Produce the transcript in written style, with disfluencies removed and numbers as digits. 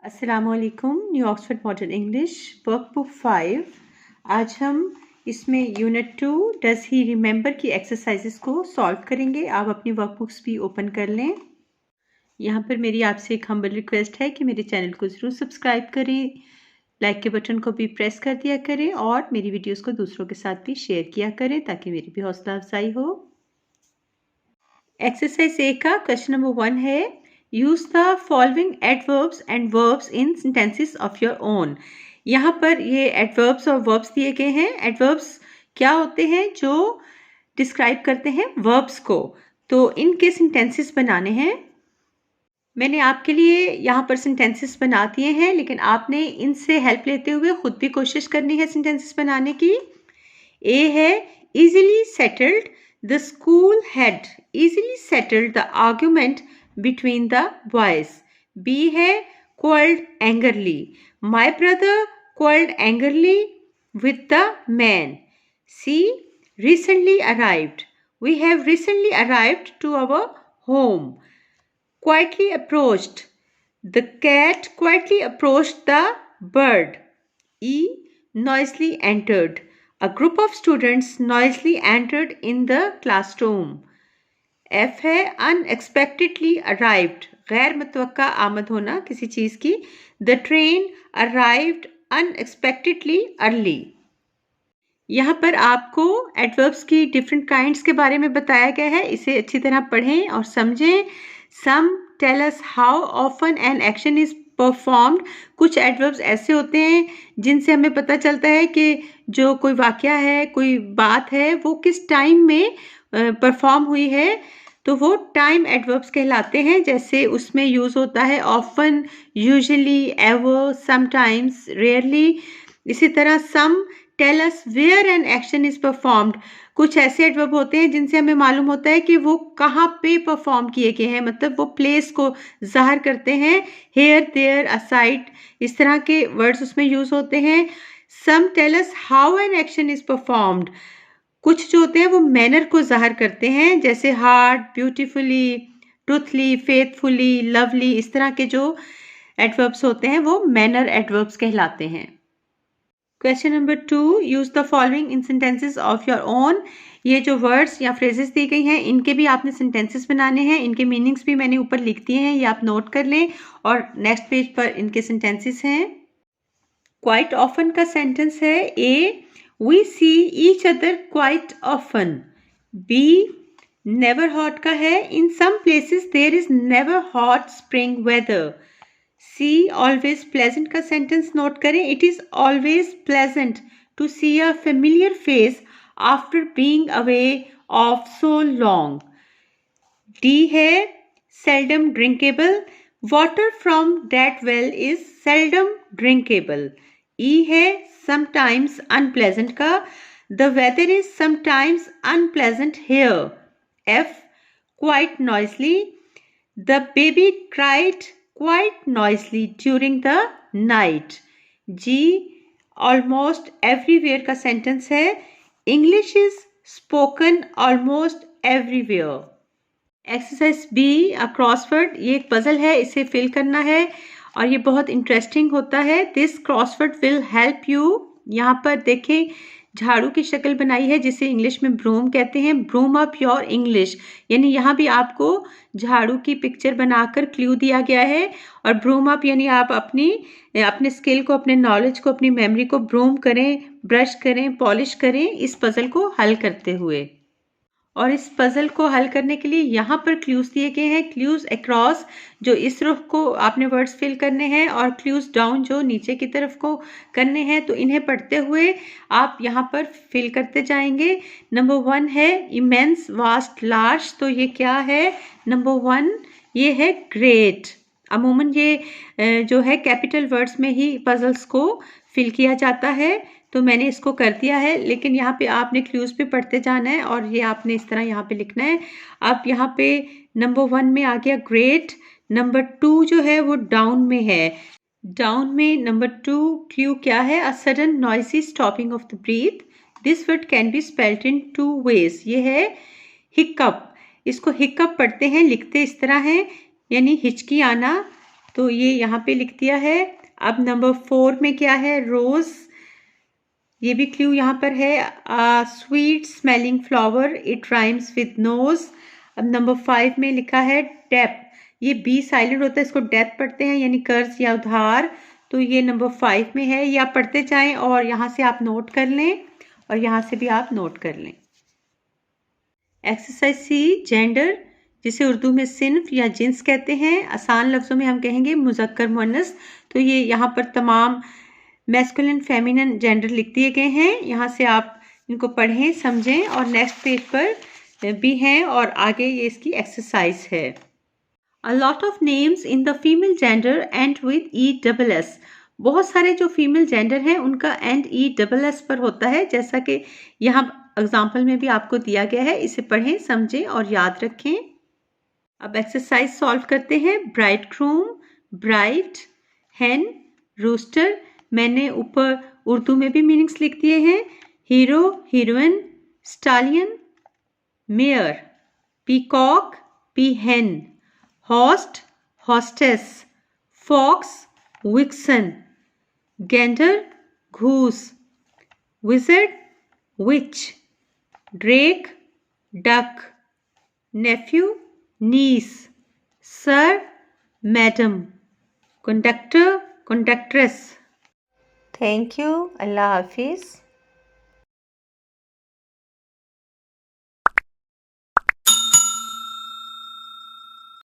अस्सलामुअलैकुम। New Oxford modern English workbook 5। आज हम इसमें यूनिट 2 डज ही रिमेंबर की एक्सरसाइजेस को सॉल्व करेंगे। आप अपनी वर्कबुक्स भी ओपन कर लें। यहाँ पर मेरी आपसे एक हम्बल रिक्वेस्ट है कि मेरे चैनल को ज़रूर सब्सक्राइब करें, लाइक के बटन को भी प्रेस कर दिया करें और मेरी वीडियोस को दूसरों के साथ भी शेयर किया करें ताकि मेरी भी हौसला अफजाई हो। एक्सरसाइज ए का क्वेश्चन नंबर 1 है, use the following adverbs and verbs in sentences of your own. यहाँ पर ये एडवर्ब्स और वर्ब्स दिए गए हैं। एडवर्ब्स क्या होते हैं? जो डिस्क्राइब करते हैं वर्ब्स को, तो इनके सेंटेंसेस बनाने हैं। मैंने आपके लिए यहाँ पर सेंटेंसेस बना दिए हैं, लेकिन आपने इनसे हेल्प लेते हुए खुद भी कोशिश करनी है सेंटेंसेस बनाने की। ए है easily settled, the school had easily settled the argument between the boys. B है quarreled angrily, my brother quarreled angrily with the man. C recently arrived, we have recently arrived to our home. Quietly approached, the cat quietly approached the bird. E noisily entered, a group of students noisily entered in the classroom. F है unexpectedly arrived, गैर मुतवक्का आमद होना किसी चीज की। The train arrived unexpectedly early. यहाँ पर आपको एडवर्ब्स की डिफरेंट काइंड्स के बारे में बताया गया है, इसे अच्छी तरह पढ़ें और समझें। Some tell us how often an action is performed. कुछ एडवर्ब्स ऐसे होते हैं जिनसे हमें पता चलता है कि जो कोई वाकया है, कोई बात है, वो किस टाइम में परफॉर्म हुई है, तो वो टाइम एडवर्ब्स कहलाते हैं। जैसे उसमें यूज़ होता है often, usually, ever, sometimes, rarely. इसी तरह some tell us where an action is performed. कुछ ऐसे एडवर्ब होते हैं जिनसे हमें मालूम होता है कि वो कहाँ पे परफॉर्म किए गए हैं, मतलब वो प्लेस को ज़ाहिर करते हैं। हेयर, देयर, असाइड, इस तरह के वर्ड्स उसमें यूज़ होते हैं। Some tell us how an action is performed. कुछ जो होते हैं वो मैनर को ज़ाहिर करते हैं, जैसे हार्ड, ब्यूटीफुली, ट्रूथली, फेथफुली, लवली। इस तरह के जो एडवर्ब्स होते हैं वो मैनर एडवर्ब्स कहलाते हैं। Question number 2, use the following in sentences of your own. ये जो वर्ड्स या फ्रेजेस दी गई हैं, इनके भी आपने सेंटेंसेस बनाने हैं। इनके मीनिंग्स भी मैंने ऊपर लिख दिए हैं, ये आप नोट कर लें और नेक्स्ट पेज पर इनके सेंटेंसेस हैं। क्वाइट ऑफन का सेंटेंस है A, we see each other quite often. B never hot का है, in some places there is never hot spring weather. C always pleasant का सेंटेंस नोट करें, it is always pleasant to see a familiar face after being away of so long. D है seldom drinkable, water from that well is seldom drinkable. E है sometimes unpleasant का, the weather is sometimes unpleasant here. F quite noisily, the baby cried quite noisily during the night. G almost everywhere का sentence है, English is spoken almost everywhere. Exercise B, a crossword, ये एक puzzle है, इसे fill करना है और ये बहुत इंटरेस्टिंग होता है। This crossword will help you. यहाँ पर देखें, झाड़ू की शक्ल बनाई है जिसे इंग्लिश में ब्रूम कहते हैं। ब्रूम अप योर इंग्लिश, यानी यहाँ भी आपको झाड़ू की पिक्चर बनाकर क्लू दिया गया है। और ब्रूम अप यानी आप अपने स्किल को, अपने नॉलेज को, अपनी मेमोरी को ब्रूम करें, ब्रश करें, पॉलिश करें इस पजल को हल करते हुए। और इस पजल को हल करने के लिए यहाँ पर क्लूज दिए गए हैं। क्लूज अक्रॉस, जो इस रुख को आपने वर्ड्स फिल करने हैं, और क्लूज डाउन, जो नीचे की तरफ को करने हैं। तो इन्हें पढ़ते हुए आप यहाँ पर फिल करते जाएंगे। नंबर 1 है इमेंस, वास्ट, लार्ज, तो ये क्या है? नंबर 1 ये है ग्रेट। अमूमन ये जो है कैपिटल वर्ड्स में ही पजल्स को फिल किया जाता है, तो मैंने इसको कर दिया है, लेकिन यहाँ पे आपने क्लूज पे पढ़ते जाना है और ये आपने इस तरह यहाँ पे लिखना है। अब यहाँ पे नंबर 1 में आ गया ग्रेट। नंबर 2 जो है वो डाउन में है। डाउन में नंबर 2 क्लू क्या है? A sudden noisy stopping of the breath. This word can be spelled in 2 ways. ये है हिकअप, इसको हिकअप पढ़ते हैं, लिखते इस तरह है, यानी हिचकी आना। तो ये यहाँ पे लिख दिया है। अब नंबर 4 में क्या है? रोज, ये भी क्लू यहाँ पर है। Sweet smelling flower, it rhymes with nose. अब नंबर 5 में लिखा है डेप, ये बी साइलेंट होता है, इसको डेथ पढ़ते हैं यानी कर्ज या उधार। तो ये नंबर 5 में है। ये आप पढ़ते जाएं और यहाँ से आप नोट कर लें और यहाँ से भी आप नोट कर लें। एक्सरसाइज सी, जेंडर, जिसे उर्दू में सिन्फ या जिन्स कहते हैं, आसान लफ्ज़ों में हम कहेंगे मुज़क्कर मुअन्नस। तो ये यहाँ पर तमाम मैस्कुलिन फेमिनिन जेंडर लिख दिए गए हैं। यहाँ से आप इनको पढ़ें, समझें और नेक्स्ट पेज पर भी हैं और आगे ये इसकी एक्सरसाइज है। A lot of names in the female gender end with ESS। बहुत सारे जो फीमेल जेंडर हैं उनका एंड ESS पर होता है, जैसा कि यहाँ एग्जाम्पल में भी आपको दिया गया है। इसे पढ़ें, समझें और याद रखें। अब एक्सरसाइज सॉल्व करते हैं। Bride groom, bride, hen, rooster, मैंने ऊपर उर्दू में भी मीनिंग्स लिख दिए हैं। Hero, heroine, stallion, mare, peacock, peahen, host, hostess, fox, vixen, gander, goose, wizard, witch, drake, duck, nephew, niece, sir, madam, conductor, conductress. Thank you. Allah Hafiz.